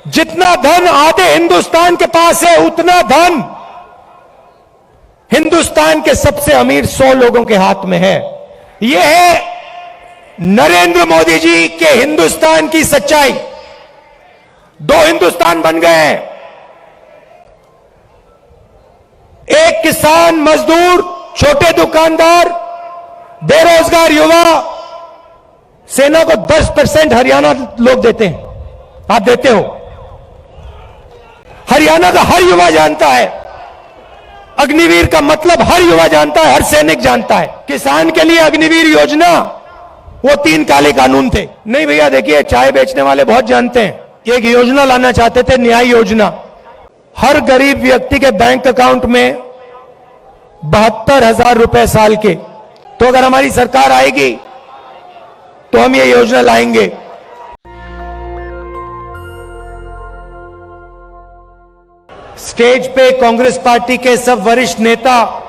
जितना धन आधे हिंदुस्तान के पास है, उतना धन हिंदुस्तान के सबसे अमीर 100 लोगों के हाथ में है। यह है नरेंद्र मोदी जी के हिंदुस्तान की सच्चाई। 2 हिंदुस्तान बन गए हैं। एक किसान, मजदूर, छोटे दुकानदार, बेरोजगार युवा, सेना को 10% हरियाणा लोग देते हैं। आप देते हो? हरियाणा का हर युवा जानता है, अग्निवीर का मतलब हर युवा जानता है, हर सैनिक जानता है। किसान के लिए अग्निवीर योजना, वो 3 काले कानून थे। नहीं भैया, देखिए चाय बेचने वाले बहुत जानते हैं। एक योजना लाना चाहते थे, न्याय योजना। हर गरीब व्यक्ति के बैंक अकाउंट में 72,000 रुपए साल के। तो अगर हमारी सरकार आएगी तो हम ये योजना लाएंगे। स्टेज पे कांग्रेस पार्टी के सब वरिष्ठ नेता,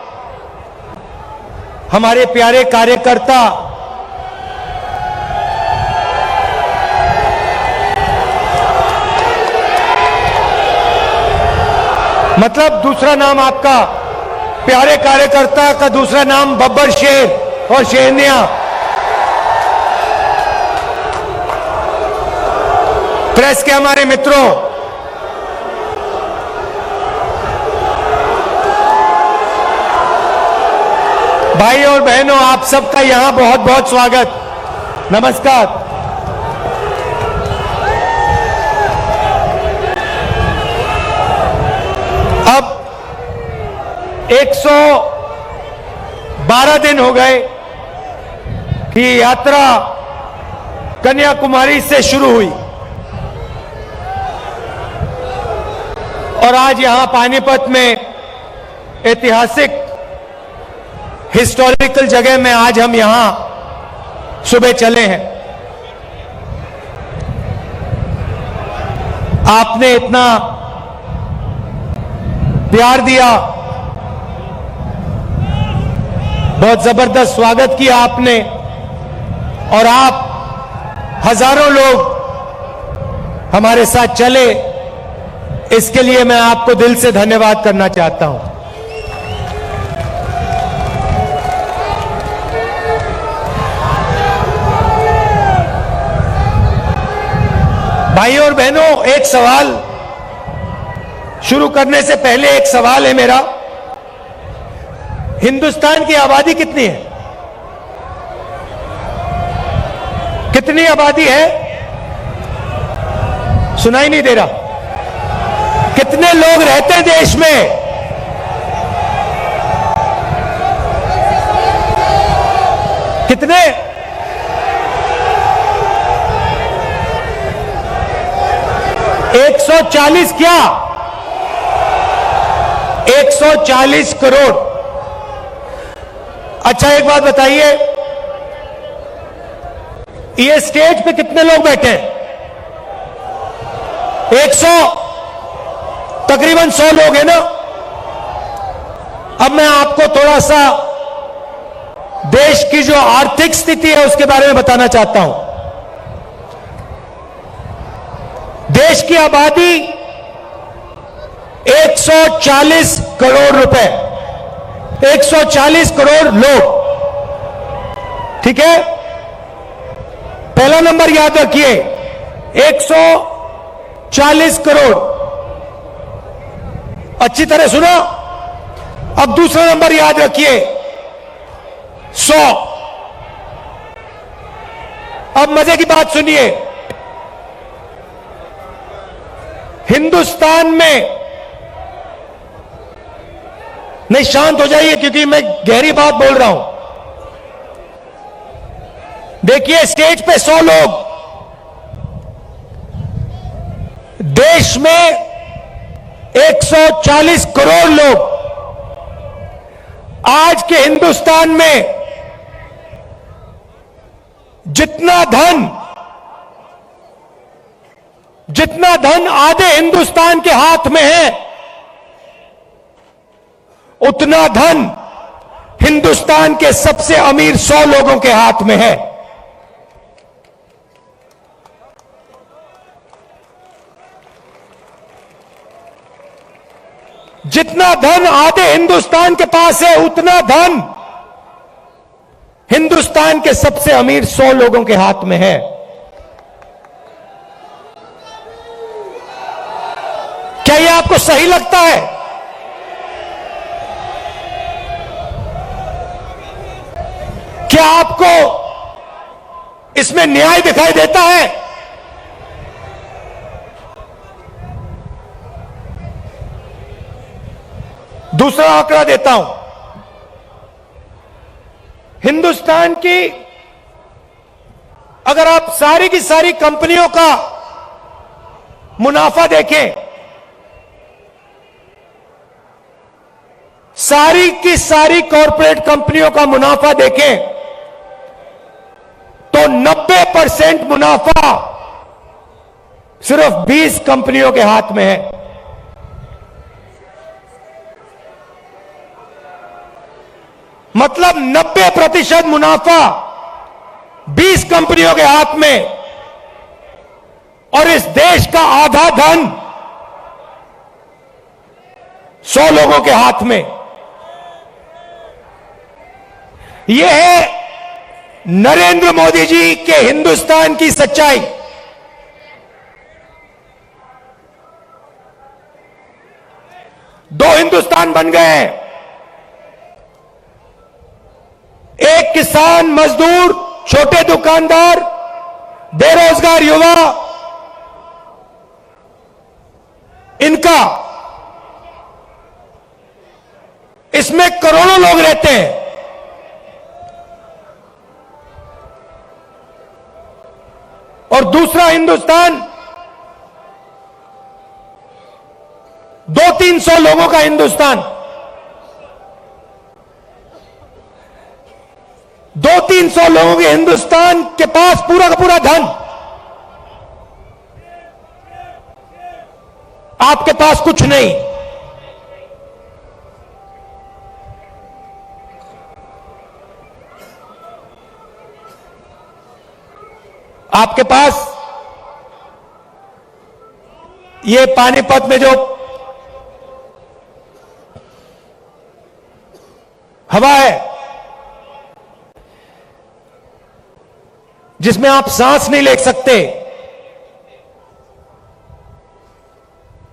हमारे प्यारे कार्यकर्ता, मतलब दूसरा नाम आपका, प्यारे कार्यकर्ता का दूसरा नाम बब्बर शेर और शेरनिया। प्रेस के हमारे मित्रों, भाई और बहनों, आप सबका यहां बहुत बहुत स्वागत, नमस्कार। अब 112 दिन हो गए कि यात्रा कन्याकुमारी से शुरू हुई और आज यहां पानीपत में ऐतिहासिक हिस्टोरिकल जगह में आज हम यहां सुबह चले हैं। आपने इतना प्यार दिया, बहुत जबरदस्त स्वागत किया आपने, और आप हजारों लोग हमारे साथ चले, इसके लिए मैं आपको दिल से धन्यवाद करना चाहता हूं। भाइयों और बहनों, एक सवाल शुरू करने से पहले एक सवाल है मेरा। हिंदुस्तान की आबादी कितनी है? कितनी आबादी है? सुनाई नहीं दे रहा। कितने लोग रहते हैं देश में? कितने? 140 क्या? 140 करोड़। अच्छा एक बात बताइए, ये स्टेज पे कितने लोग बैठे हैं? 100, तकरीबन 100 लोग हैं ना। अब मैं आपको थोड़ा सा देश की जो आर्थिक स्थिति है उसके बारे में बताना चाहता हूं। देश की आबादी 140 करोड़ रुपए, 140 करोड़ लोग, ठीक है? पहला नंबर याद रखिए, 140 करोड़। अच्छी तरह सुनो। अब दूसरा नंबर याद रखिए, 100। अब मजे की बात सुनिए। हिंदुस्तान में, नहीं शांत हो जाइए क्योंकि मैं गहरी बात बोल रहा हूं। देखिए स्टेज पे 100 लोग, देश में 140 करोड़ लोग। आज के हिंदुस्तान में जितना धन आधे हिंदुस्तान के हाथ में है, उतना धन हिंदुस्तान के सबसे अमीर 100 लोगों के हाथ में है। जितना धन आधे हिंदुस्तान के पास है, उतना धन हिंदुस्तान के सबसे अमीर 100 लोगों के हाथ में है। क्या यह आपको सही लगता है? क्या आपको इसमें न्याय दिखाई देता है? दूसरा आंकड़ा देता हूं। हिंदुस्तान की अगर आप सारी की सारी कंपनियों का मुनाफा देखें, सारी की सारी कॉरपोरेट कंपनियों का मुनाफा देखें, तो 90% मुनाफा सिर्फ 20 कंपनियों के हाथ में है। मतलब 90% मुनाफा 20 कंपनियों के हाथ में, और इस देश का आधा धन 100 लोगों के हाथ में। यह है नरेंद्र मोदी जी के हिंदुस्तान की सच्चाई। दो हिंदुस्तान बन गए हैं। एक किसान, मजदूर, छोटे दुकानदार, बेरोजगार युवा, इनका, इसमें करोड़ों लोग रहते हैं। और दूसरा हिंदुस्तान 200-300 लोगों का हिंदुस्तान। 200-300 लोगों के हिंदुस्तान के पास पूरा का पूरा धन, आपके पास कुछ नहीं। आपके पास ये पानीपत में जो हवा है, जिसमें आप सांस नहीं ले सकते,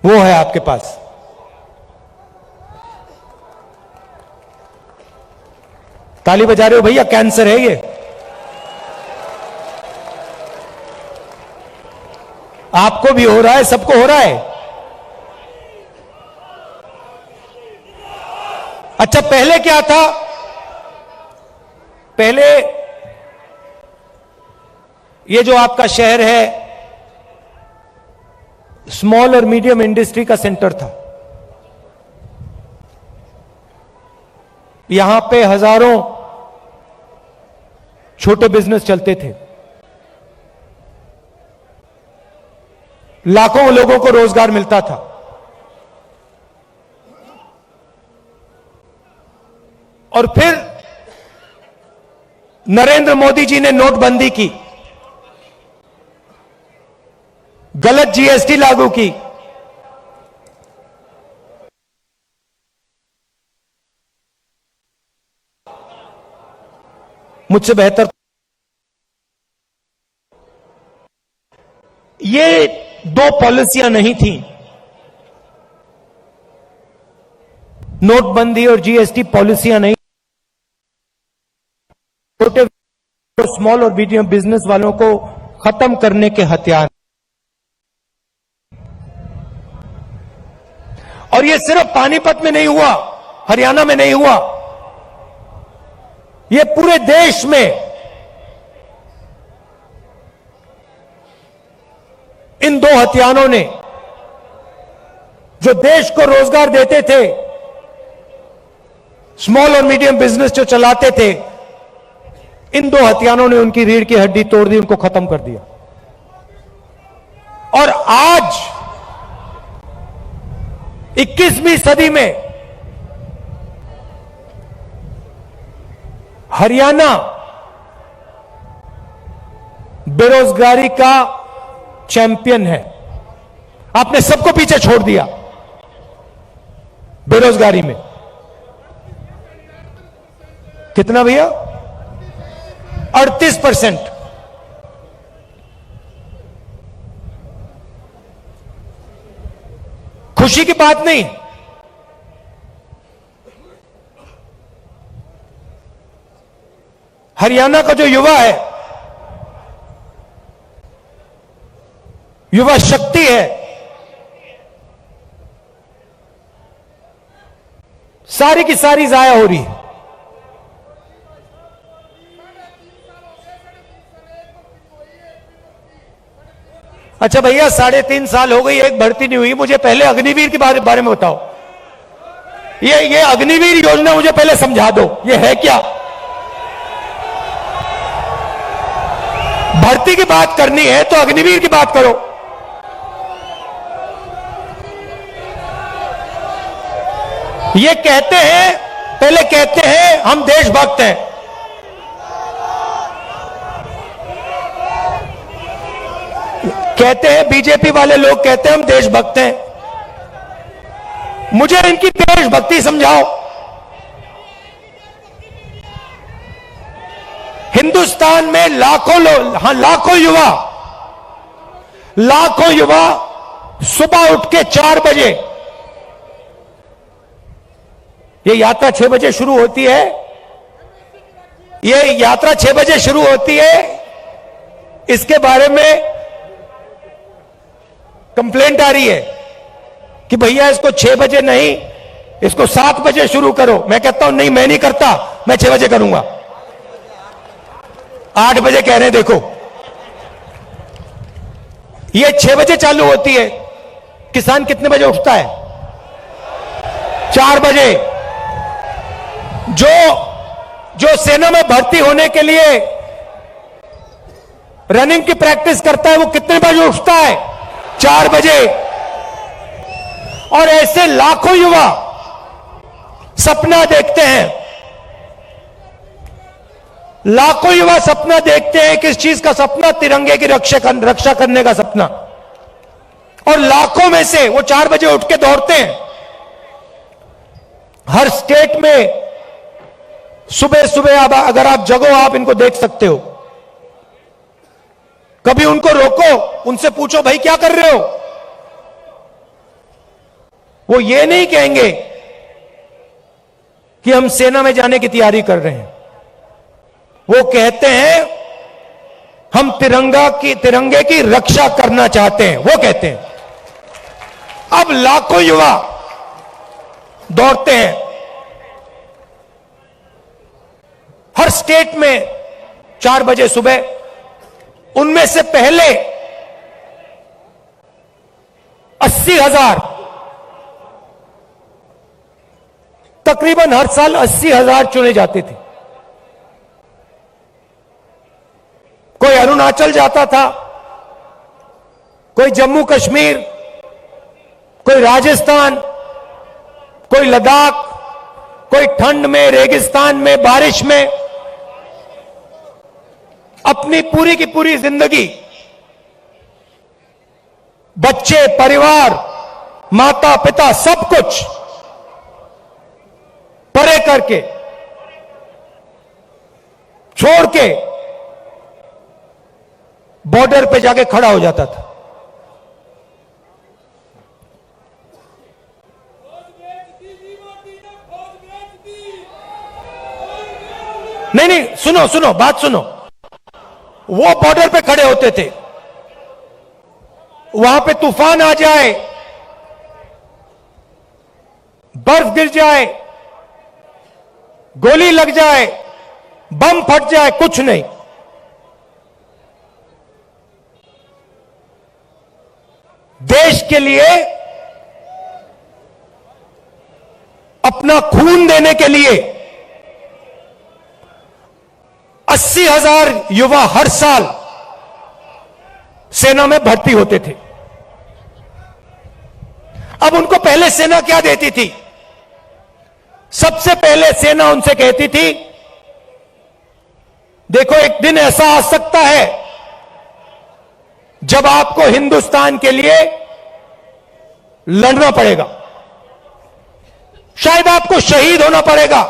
वो है आपके पास। ताली बजा रहे हो भैया? कैंसर है ये। आपको भी हो रहा है, सबको हो रहा है। अच्छा, पहले क्या था? पहले ये जो आपका शहर है, स्मॉल और मीडियम इंडस्ट्री का सेंटर था। यहां पे हजारों छोटे बिजनेस चलते थे, लाखों लोगों को रोजगार मिलता था। और फिर नरेंद्र मोदी जी ने नोटबंदी की, गलत जीएसटी लागू की, मुझसे बेहतर ये 2 पॉलिसियां नहीं थी, नोटबंदी और जीएसटी पॉलिसियां नहीं। छोटे स्मॉल और मीडियम बिजनेस वालों को खत्म करने के हथियार। और ये सिर्फ पानीपत में नहीं हुआ, हरियाणा में नहीं हुआ, ये पूरे देश में इन 2 हथियारों ने, जो देश को रोजगार देते थे, स्मॉल और मीडियम बिजनेस जो चलाते थे, इन 2 हथियारों ने उनकी रीढ़ की हड्डी तोड़ दी, उनको खत्म कर दिया। और आज 21वीं सदी में हरियाणा बेरोजगारी का चैंपियन है। आपने सबको पीछे छोड़ दिया। बेरोजगारी में। कितना भैया? 38%। खुशी की बात नहीं। हरियाणा का जो युवा है, युवा शक्ति है, सारी की सारी जाया हो रही है। अच्छा भैया, 3.5 साल हो गई, एक भर्ती नहीं हुई। मुझे पहले अग्निवीर के बारे में बताओ। ये अग्निवीर योजना मुझे पहले समझा दो, ये है क्या? भर्ती की बात करनी है तो अग्निवीर की बात करो। ये कहते हैं, पहले कहते हैं हम देशभक्त हैं। कहते हैं, बीजेपी वाले लोग कहते हैं हम देशभक्त हैं। मुझे इनकी देशभक्ति समझाओ। हिंदुस्तान में लाखों लोग, हाँ लाखों युवा सुबह उठ के 4 बजे, ये यात्रा 6 बजे शुरू होती है, ये यात्रा 6 बजे शुरू होती है। इसके बारे में कंप्लेंट आ रही है कि भैया इसको 6 बजे नहीं, इसको 7 बजे शुरू करो। मैं कहता हूं नहीं, मैं नहीं करता, मैं 6 बजे करूंगा। 8 बजे कह रहे हैं, देखो ये 6 बजे चालू होती है। किसान कितने बजे उठता है? 4 बजे। जो सेना में भर्ती होने के लिए रनिंग की प्रैक्टिस करता है, वो कितने बजे उठता है? 4 बजे। और ऐसे लाखों युवा सपना देखते हैं, लाखों युवा सपना देखते हैं। किस चीज का सपना? तिरंगे की रक्षा करने का सपना। और लाखों में से वो 4 बजे उठ के दौड़ते हैं। हर स्टेट में सुबह सुबह अगर आप जगो, आप इनको देख सकते हो। कभी उनको रोको, उनसे पूछो भाई क्या कर रहे हो? वो ये नहीं कहेंगे कि हम सेना में जाने की तैयारी कर रहे हैं। वो कहते हैं हम तिरंगे की रक्षा करना चाहते हैं, वो कहते हैं। अब लाखों युवा दौड़ते हैं हर स्टेट में 4 बजे सुबह। उनमें से पहले 80,000, तकरीबन हर साल 80,000 चुने जाते थे। कोई अरुणाचल जाता था, कोई जम्मू कश्मीर, कोई राजस्थान, कोई लद्दाख, कोई ठंड में, रेगिस्तान में, बारिश में। अपनी पूरी की पूरी जिंदगी बच्चे, परिवार, माता पिता, सब कुछ परे करके, छोड़ के बॉर्डर पे जाके खड़ा हो जाता था। नहीं, सुनो, बात सुनो। वो बॉर्डर पे खड़े होते थे, वहां पे तूफान आ जाए, बर्फ गिर जाए, गोली लग जाए, बम फट जाए, कुछ नहीं। देश के लिए, अपना खून देने के लिए 80,000 युवा हर साल सेना में भर्ती होते थे। अब उनको पहले सेना क्या देती थी? सबसे पहले सेना उनसे कहती थी, देखो एक दिन ऐसा आ सकता है जब आपको हिंदुस्तान के लिए लड़ना पड़ेगा। शायद आपको शहीद होना पड़ेगा,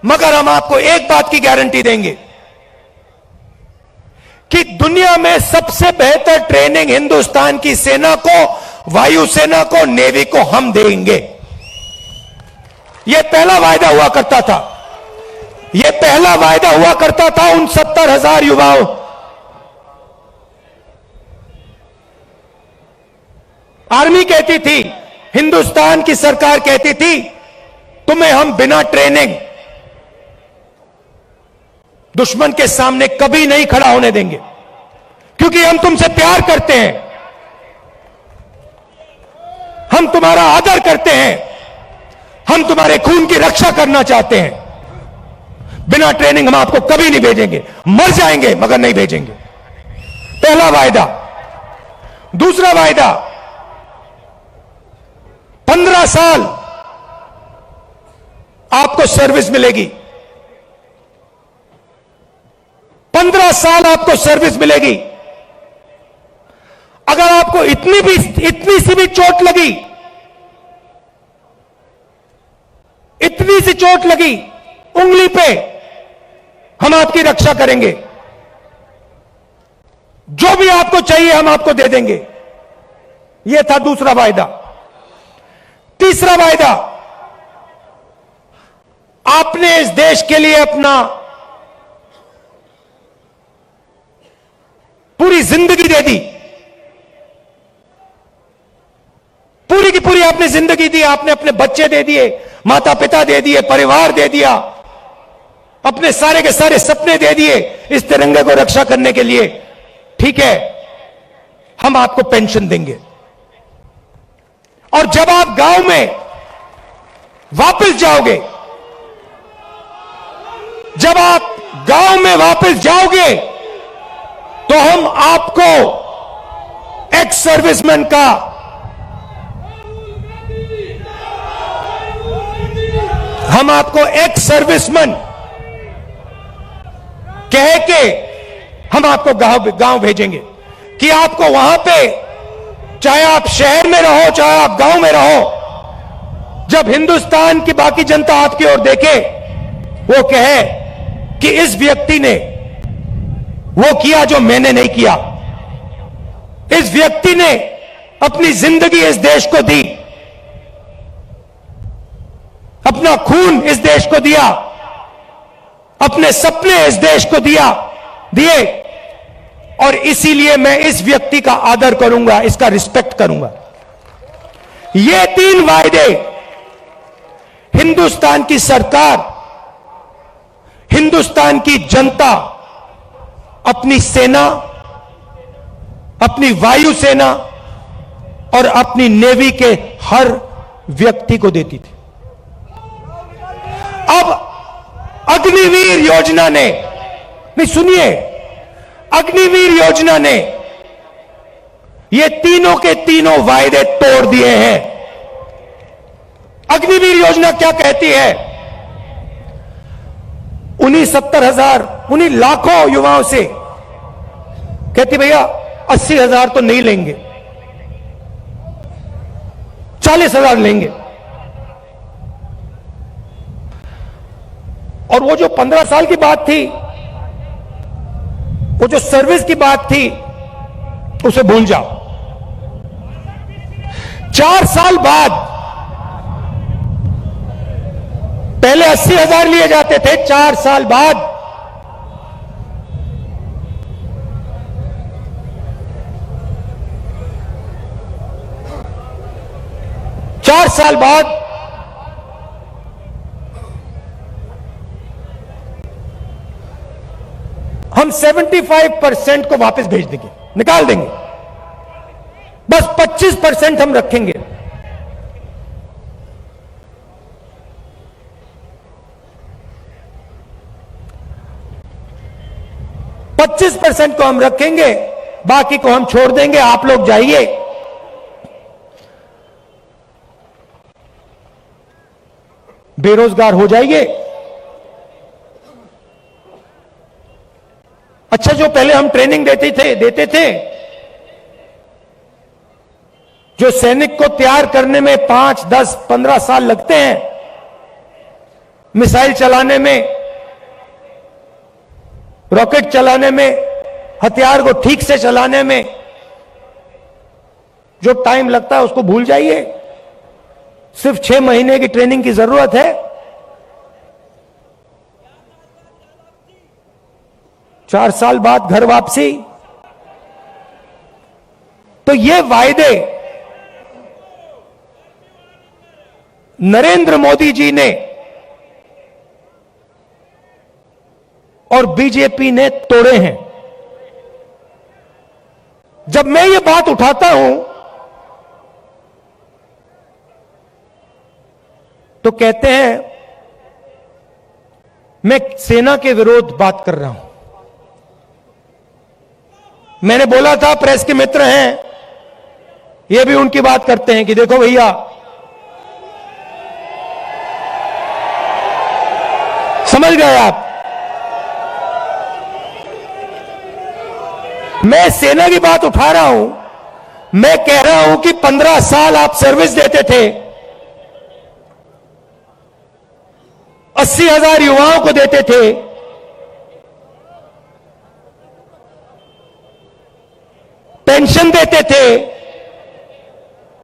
मगर हम आपको एक बात की गारंटी देंगे कि दुनिया में सबसे बेहतर ट्रेनिंग हिंदुस्तान की सेना को, वायुसेना को, नेवी को हम देंगे। यह पहला वायदा हुआ करता था, यह पहला वायदा हुआ करता था उन 70,000 युवाओं। आर्मी कहती थी, हिंदुस्तान की सरकार कहती थी, तुम्हें हम बिना ट्रेनिंग दुश्मन के सामने कभी नहीं खड़ा होने देंगे, क्योंकि हम तुमसे प्यार करते हैं, हम तुम्हारा आदर करते हैं, हम तुम्हारे खून की रक्षा करना चाहते हैं। बिना ट्रेनिंग हम आपको कभी नहीं भेजेंगे, मर जाएंगे मगर नहीं भेजेंगे। पहला वायदा। दूसरा वायदा, 15 साल आपको सर्विस मिलेगी, 15 साल आपको सर्विस मिलेगी। अगर आपको इतनी सी भी चोट लगी, इतनी सी चोट लगी उंगली पे, हम आपकी रक्षा करेंगे। जो भी आपको चाहिए हम आपको दे देंगे। यह था दूसरा वायदा। तीसरा वायदा, आपने इस देश के लिए अपना पूरी जिंदगी दे दी, पूरी की पूरी आपने जिंदगी दी, आपने अपने बच्चे दे दिए, माता पिता दे दिए, परिवार दे दिया, अपने सारे के सारे सपने दे दिए इस तिरंगे को रक्षा करने के लिए। ठीक है, हम आपको पेंशन देंगे। और जब आप गांव में वापस जाओगे, जब आप गांव में वापस जाओगे, तो हम आपको एक्स सर्विसमैन का एक्स सर्विसमैन कह के हम आपको गांव भेजेंगे कि आपको वहां पे, चाहे आप शहर में रहो चाहे आप गांव में रहो, जब हिंदुस्तान की बाकी जनता आपकी ओर देखे, वो कहे कि इस व्यक्ति ने वो किया जो मैंने नहीं किया, इस व्यक्ति ने अपनी जिंदगी इस देश को दी, अपना खून इस देश को दिया, अपने सपने इस देश को दिए, और इसीलिए मैं इस व्यक्ति का आदर करूंगा, इसका रिस्पेक्ट करूंगा। ये 3 वायदे हिंदुस्तान की सरकार, हिंदुस्तान की जनता अपनी सेना, अपनी वायुसेना और अपनी नेवी के हर व्यक्ति को देती थी। अब अग्निवीर योजना ने, नहीं सुनिए, अग्निवीर योजना ने ये तीनों के तीनों वायदे तोड़ दिए हैं। अग्निवीर योजना क्या कहती है? उन्हीं 70,000, उन्हीं लाखों युवाओं से कहती, भैया 80,000 तो नहीं लेंगे, 40,000 लेंगे। और वो जो 15 साल की बात थी, वो जो सर्विस की बात थी, उसे भूल जाओ। 4 साल बाद, पहले 80,000 लिए जाते थे, 4 साल बाद 4 साल बाद हम 75% को वापस भेज देंगे, निकाल देंगे, बस 25% हम रखेंगे। % को हम रखेंगे, बाकी को हम छोड़ देंगे। आप लोग जाइए, बेरोजगार हो जाइए। अच्छा, जो पहले हम ट्रेनिंग देते थे जो सैनिक को तैयार करने में 5, 10, 15 साल लगते हैं, मिसाइल चलाने में, रॉकेट चलाने में, हथियार को ठीक से चलाने में जो टाइम लगता है उसको भूल जाइए। सिर्फ 6 महीने की ट्रेनिंग की जरूरत है। 4 साल बाद घर वापसी। तो ये वायदे नरेंद्र मोदी जी ने और बीजेपी ने तोड़े हैं। जब मैं ये बात उठाता हूं तो कहते हैं मैं सेना के विरोध बात कर रहा हूं। मैंने बोला था प्रेस के मित्र हैं, ये भी उनकी बात करते हैं कि देखो भैया, समझ गए आप, मैं सेना की बात उठा रहा हूं। मैं कह रहा हूं कि 15 साल आप सर्विस देते थे, 80,000 युवाओं को देते थे, पेंशन देते थे,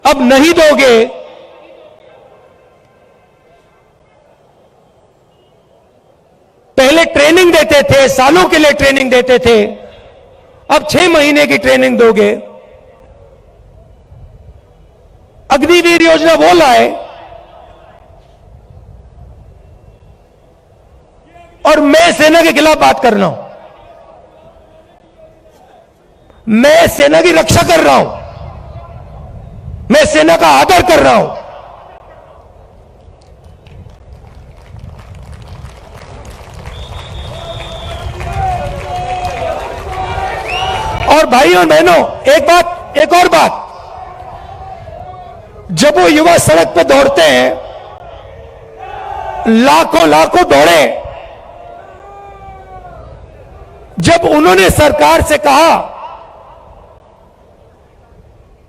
अब नहीं दोगे। पहले ट्रेनिंग देते थे, सालों के लिए ट्रेनिंग देते थे, अब 6 महीने की ट्रेनिंग दोगे। अग्निवीर योजना वो लाए और मैं सेना के खिलाफ बात कर रहा हूं। मैं सेना की रक्षा कर रहा हूं, मैं सेना का आदर कर रहा हूं। और भाई और बहनों, एक और बात, जब वो युवा सड़क पे दौड़ते हैं, लाखों लाखों दौड़े, जब उन्होंने सरकार से कहा,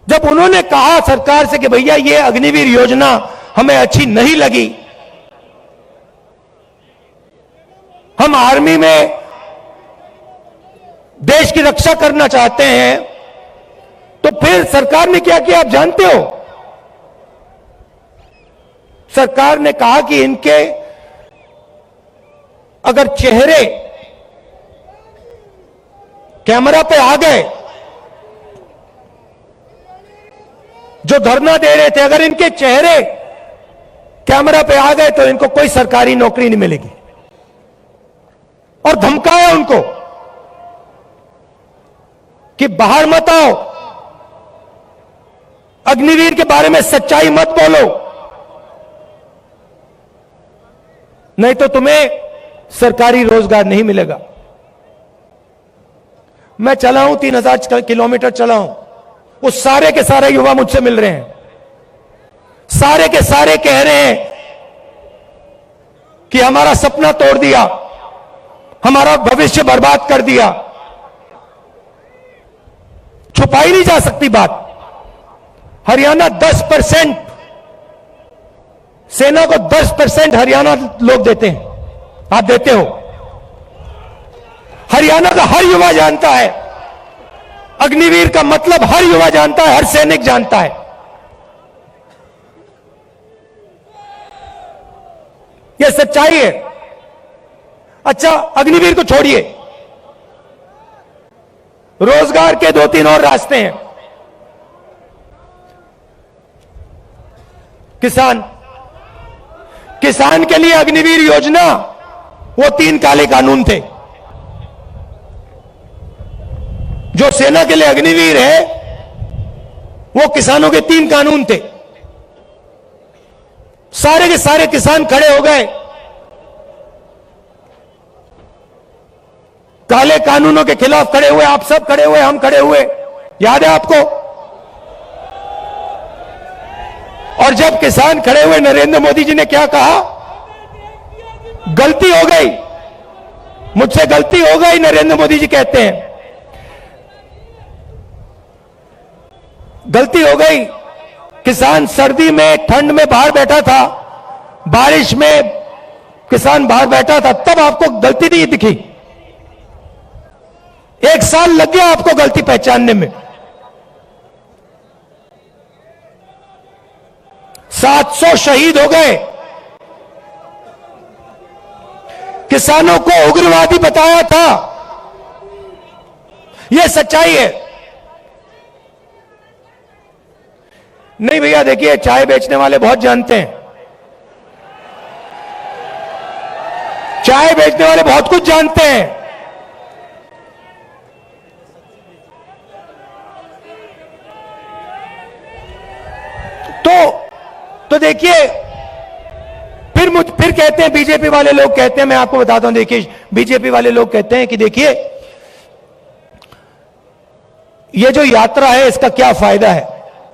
जब उन्होंने कहा सरकार से कि भैया ये अग्निवीर योजना हमें अच्छी नहीं लगी, हम आर्मी में देश की रक्षा करना चाहते हैं, तो फिर सरकार ने क्या किया आप जानते हो? सरकार ने कहा कि इनके अगर चेहरे कैमरा पे आ गए, जो धरना दे रहे थे, अगर इनके चेहरे कैमरा पे आ गए तो इनको कोई सरकारी नौकरी नहीं मिलेगी। और धमकाया उनको कि बाहर मत आओ, अग्निवीर के बारे में सच्चाई मत बोलो, नहीं तो तुम्हें सरकारी रोजगार नहीं मिलेगा। मैं चला हूं, 3000 किलोमीटर चला हूं, वो सारे के सारे युवा मुझसे मिल रहे हैं, सारे के सारे कह रहे हैं कि हमारा सपना तोड़ दिया, हमारा भविष्य बर्बाद कर दिया। छुपाई नहीं जा सकती बात। हरियाणा 10%, सेना को 10% हरियाणा लोग देते हैं, आप देते हो। हरियाणा का हर युवा जानता है, अग्निवीर का मतलब हर युवा जानता है, हर सैनिक जानता है। यह सच्चाई है। अच्छा, अग्निवीर को छोड़िए, रोजगार के 2-3 और रास्ते हैं। किसान के लिए अग्निवीर योजना, वो 3 काले कानून थे। जो सेना के लिए अग्निवीर है, वो किसानों के 3 कानून थे। सारे के सारे किसान खड़े हो गए, काले कानूनों के खिलाफ खड़े हुए। आप सब खड़े हुए, हम खड़े हुए, याद है आपको? और जब किसान खड़े हुए, नरेंद्र मोदी जी ने क्या कहा? गलती हो गई, मुझसे गलती हो गई, नरेंद्र मोदी जी कहते हैं, गलती हो गई, किसान सर्दी में ठंड में बाहर बैठा था, बारिश में किसान बाहर बैठा था, तब आपको गलती नहीं दिखी। 1 साल लग गया आपको गलती पहचानने में। 700 शहीद हो गए। किसानों को उग्रवादी बताया था, यह सच्चाई है। नहीं भैया, देखिए चाय बेचने वाले बहुत जानते हैं, चाय बेचने वाले बहुत कुछ जानते हैं। तो देखिए, फिर कहते हैं बीजेपी वाले लोग कहते हैं, मैं आपको बताता हूं, देखिए बीजेपी वाले लोग कहते हैं कि देखिए ये जो यात्रा है इसका क्या फायदा है।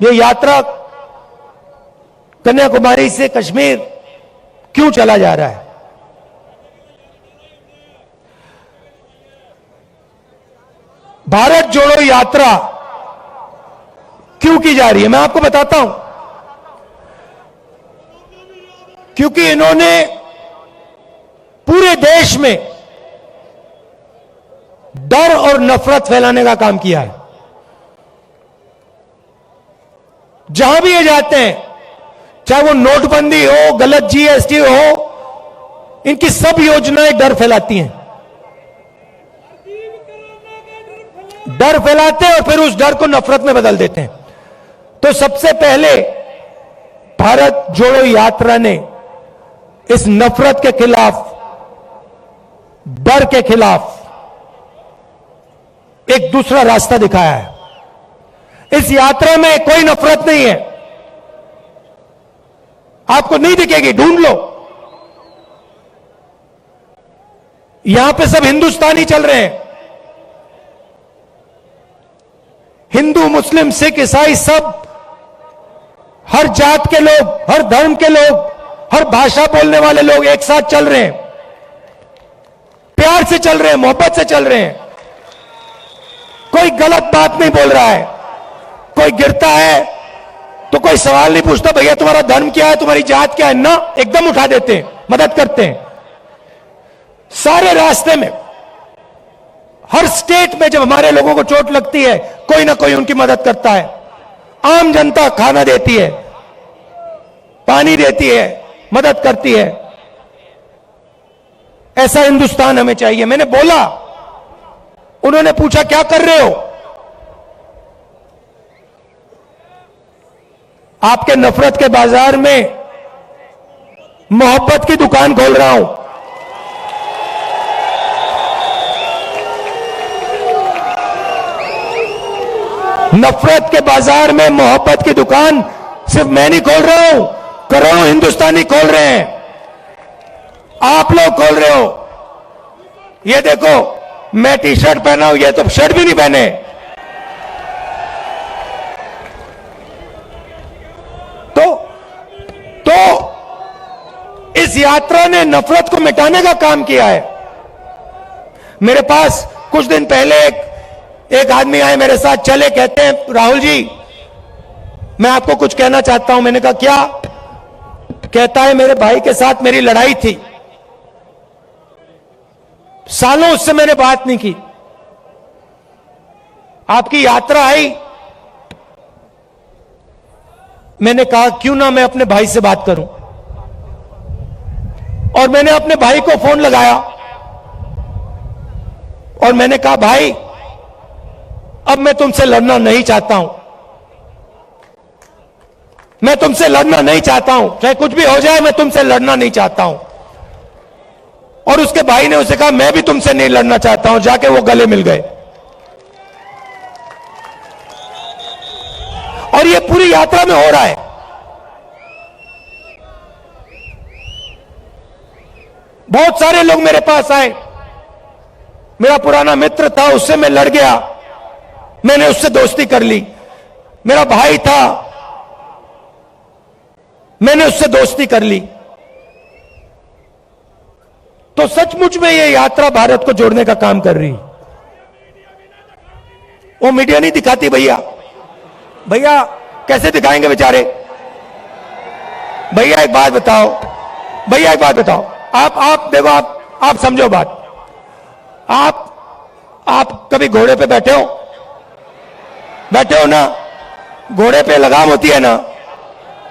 ये यात्रा कन्याकुमारी से कश्मीर क्यों चला जा रहा है। भारत जोड़ो यात्रा क्यों की जा रही है, मैं आपको बताता हूं। क्योंकि इन्होंने पूरे देश में डर और नफरत फैलाने का काम किया है। जहां भी ये जाते हैं, चाहे वो नोटबंदी हो, गलत जीएसटी हो, इनकी सब योजनाएं डर फैलाती हैं। डर फैलाते हैं और फिर उस डर को नफरत में बदल देते हैं। तो सबसे पहले भारत जोड़ो यात्रा ने इस नफरत के खिलाफ, डर के खिलाफ एक दूसरा रास्ता दिखाया है। इस यात्रा में कोई नफरत नहीं है, आपको नहीं दिखेगी, ढूंढ लो। यहां पे सब हिंदुस्तानी चल रहे हैं, हिंदू मुस्लिम सिख ईसाई सब, हर जात के लोग, हर धर्म के लोग, हर भाषा बोलने वाले लोग एक साथ चल रहे हैं, प्यार से चल रहे हैं, मोहब्बत से चल रहे हैं। कोई गलत बात नहीं बोल रहा है। कोई गिरता है तो कोई सवाल नहीं पूछता, भैया तुम्हारा धर्म क्या है, तुम्हारी जात क्या है, ना, एकदम उठा देते हैं, मदद करते हैं। सारे रास्ते में, हर स्टेट में जब हमारे लोगों को चोट लगती है, कोई ना कोई उनकी मदद करता है। आम जनता खाना देती है, पानी देती है, मदद करती है। ऐसा हिंदुस्तान हमें चाहिए। मैंने बोला, उन्होंने पूछा क्या कर रहे हो, आपके नफरत के बाजार में मोहब्बत की दुकान खोल रहा हूं। नफरत के बाजार में मोहब्बत की दुकान सिर्फ मैं नहीं खोल रहा हूं, करोड़ों हिंदुस्तानी खोल रहे हैं, आप लोग खोल रहे हो। ये देखो, मैं टी शर्ट पहना हूं, ये तो शर्ट भी नहीं पहने। तो इस यात्रा ने नफरत को मिटाने का काम किया है। मेरे पास कुछ दिन पहले एक आदमी आए मेरे साथ, चले, कहते हैं राहुल जी मैं आपको कुछ कहना चाहता हूं। मैंने कहा क्या? कहता है मेरे भाई के साथ मेरी लड़ाई थी, सालों उससे मैंने बात नहीं की, आपकी यात्रा आई, मैंने कहा क्यों ना मैं अपने भाई से बात करूं। और मैंने अपने भाई को फोन लगाया और मैंने कहा भाई अब मैं तुमसे लड़ना नहीं चाहता हूं, मैं तुमसे लड़ना नहीं चाहता हूं, चाहे कुछ भी हो जाए मैं तुमसे लड़ना नहीं चाहता हूं। और उसके भाई ने उसे कहा मैं भी तुमसे नहीं लड़ना चाहता हूं, जाके वो गले मिल गए। और ये पूरी यात्रा में हो रहा है। बहुत सारे लोग मेरे पास आए, मेरा पुराना मित्र था, उससे मैं लड़ गया, मैंने उससे दोस्ती कर ली। मेरा भाई था, मैंने उससे दोस्ती कर ली। तो सचमुच में ये यात्रा भारत को जोड़ने का काम कर रही। वो मीडिया नहीं दिखाती भैया, भैया कैसे दिखाएंगे बेचारे? भैया एक बात बताओ, भैया एक बात बताओ, आप देखो, आप समझो बात। आप कभी घोड़े पे बैठे हो ना? घोड़े पे लगाम होती है ना,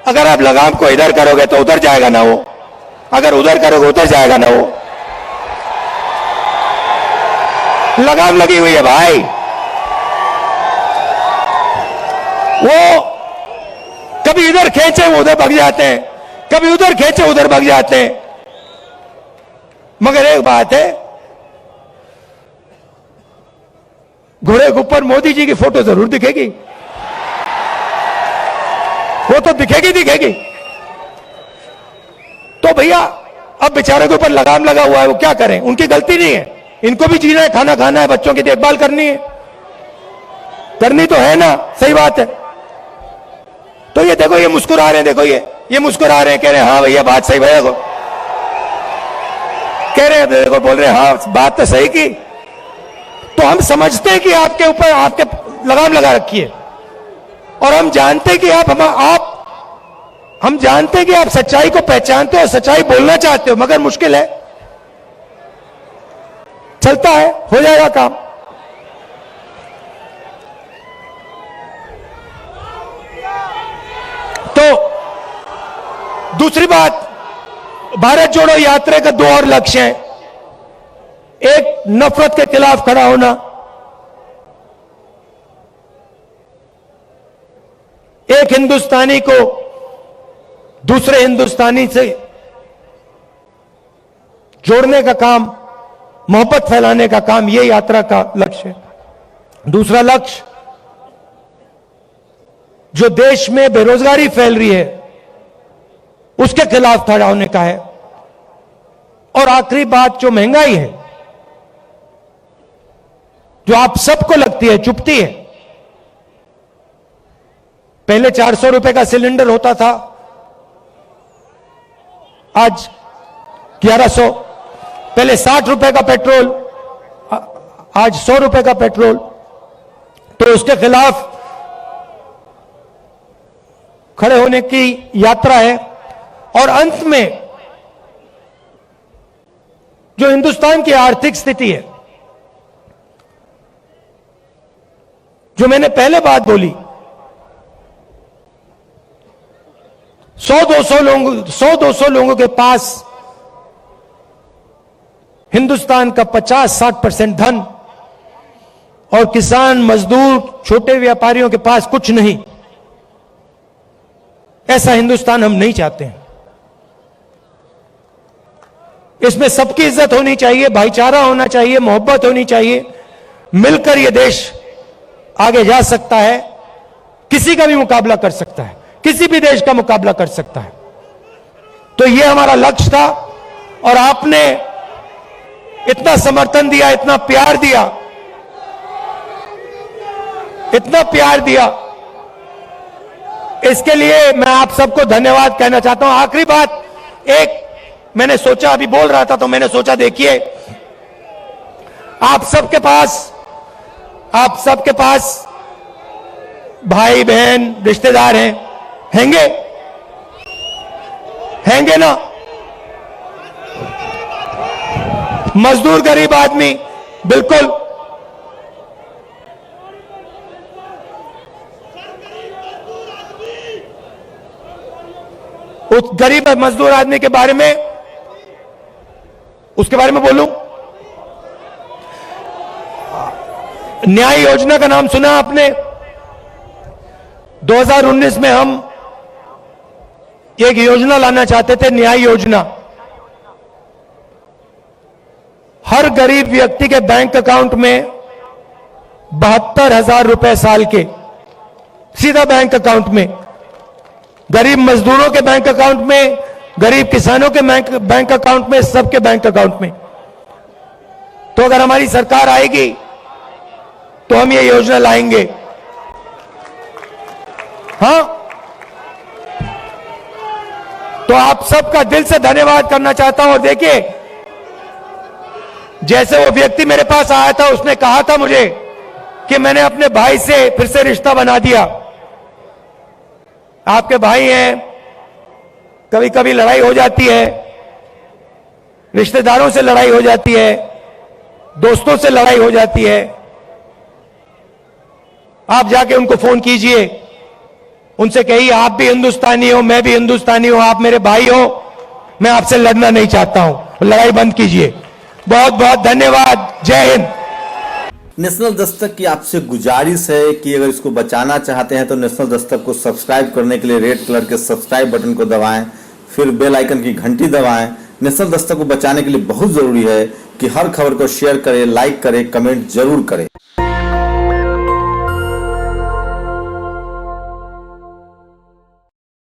अगर आप लगाम को इधर करोगे तो उधर जाएगा ना वो, अगर उधर करोगे उधर जाएगा ना वो। लगाम लगी हुई है भाई, वो कभी इधर खींचे वो उधर भाग जाते हैं, कभी उधर खींचे उधर भाग जाते हैं। मगर एक बात है, घोड़े के ऊपर मोदी जी की फोटो जरूर दिखेगी, वो तो दिखेगी। तो भैया अब बेचारे के ऊपर लगाम लगा हुआ है, वो क्या करें? उनकी गलती नहीं है, इनको भी जीना है, खाना खाना है, बच्चों की देखभाल करनी है, करनी तो है ना, सही बात है। तो ये देखो, ये मुस्कुरा रहे हैं, देखो ये मुस्कुरा रहे हैं, कह रहे हैं हाँ भैया बात सही, भैया को कह रहे हैं, देखो बोल रहे हैं हाँ बात तो सही की। तो हम समझते हैं कि आपके ऊपर आपके लगाम लगा रखी है, और हम जानते हैं कि हम जानते हैं कि आप सच्चाई को पहचानते हो, सच्चाई बोलना चाहते हो, मगर मुश्किल है। चलता है, हो जाएगा काम। तो दूसरी बात, भारत जोड़ो यात्रा का 2 और लक्ष्य है। एक, नफरत के खिलाफ खड़ा होना, एक हिंदुस्तानी को दूसरे हिंदुस्तानी से जोड़ने का काम, मोहब्बत फैलाने का काम, यह यात्रा का लक्ष्य है। दूसरा लक्ष्य, जो देश में बेरोजगारी फैल रही है उसके खिलाफ खड़ा होने का है। और आखिरी बात, जो महंगाई है, जो आप सबको लगती है, चुभती है। पहले 400 रुपए का सिलेंडर होता था, आज 1100। पहले 60 रुपए का पेट्रोल, आज 100 रुपए का पेट्रोल। तो उसके खिलाफ खड़े होने की यात्रा है। और अंत में, जो हिंदुस्तान की आर्थिक स्थिति है, जो मैंने पहले बात बोली, 100-200 लोगों के पास हिंदुस्तान का 50-60% धन, और किसान, मजदूर, छोटे व्यापारियों के पास कुछ नहीं। ऐसा हिंदुस्तान हम नहीं चाहते हैं। इसमें सबकी इज्जत होनी चाहिए, भाईचारा होना चाहिए, मोहब्बत होनी चाहिए। मिलकर यह देश आगे जा सकता है, किसी का भी मुकाबला कर सकता है, किसी भी देश का मुकाबला कर सकता है। तो यह हमारा लक्ष्य था, और आपने इतना समर्थन दिया, इतना प्यार दिया, इतना प्यार दिया, इसके लिए मैं आप सबको धन्यवाद कहना चाहता हूं। आखिरी बात, एक मैंने सोचा, अभी बोल रहा था तो मैंने सोचा, देखिए आप सबके पास भाई बहन रिश्तेदार हैंगे ना? मजदूर, गरीब आदमी, बिल्कुल। उस गरीब मजदूर आदमी के बारे में, उसके बारे में बोलूं, न्याय योजना का नाम सुना आपने? 2019 में हम एक योजना लाना चाहते थे, न्याय योजना। हर गरीब व्यक्ति के बैंक अकाउंट में 72,000 रुपए साल के सीधा बैंक अकाउंट में, गरीब मजदूरों के बैंक अकाउंट में, गरीब किसानों के बैंक अकाउंट में, सबके बैंक अकाउंट में। तो अगर हमारी सरकार आएगी तो हम ये योजना लाएंगे। हां, तो आप सबका दिल से धन्यवाद करना चाहता हूं। और देखिए, जैसे वो व्यक्ति मेरे पास आया था, उसने कहा था मुझे कि मैंने अपने भाई से फिर से रिश्ता बना दिया। आपके भाई हैं, कभी कभी लड़ाई हो जाती है, रिश्तेदारों से लड़ाई हो जाती है, दोस्तों से लड़ाई हो जाती है। आप जाके उनको फोन कीजिए, उनसे कहिए आप भी हिंदुस्तानी हो, मैं भी हिंदुस्तानी हूं, आप मेरे भाई हो, मैं आपसे लड़ना नहीं चाहता हूं, लड़ाई बंद कीजिए। बहुत बहुत धन्यवाद। जय हिंद। नेशनल दस्तक की आपसे गुजारिश है कि अगर इसको बचाना चाहते हैं तो नेशनल दस्तक को सब्सक्राइब करने के लिए रेड कलर के सब्सक्राइब बटन को दबाएं, फिर बेल आइकन की घंटी दबाएं। नेशनल दस्तक को बचाने के लिए बहुत जरूरी है कि हर खबर को शेयर करें, लाइक करें, कमेंट जरूर करें।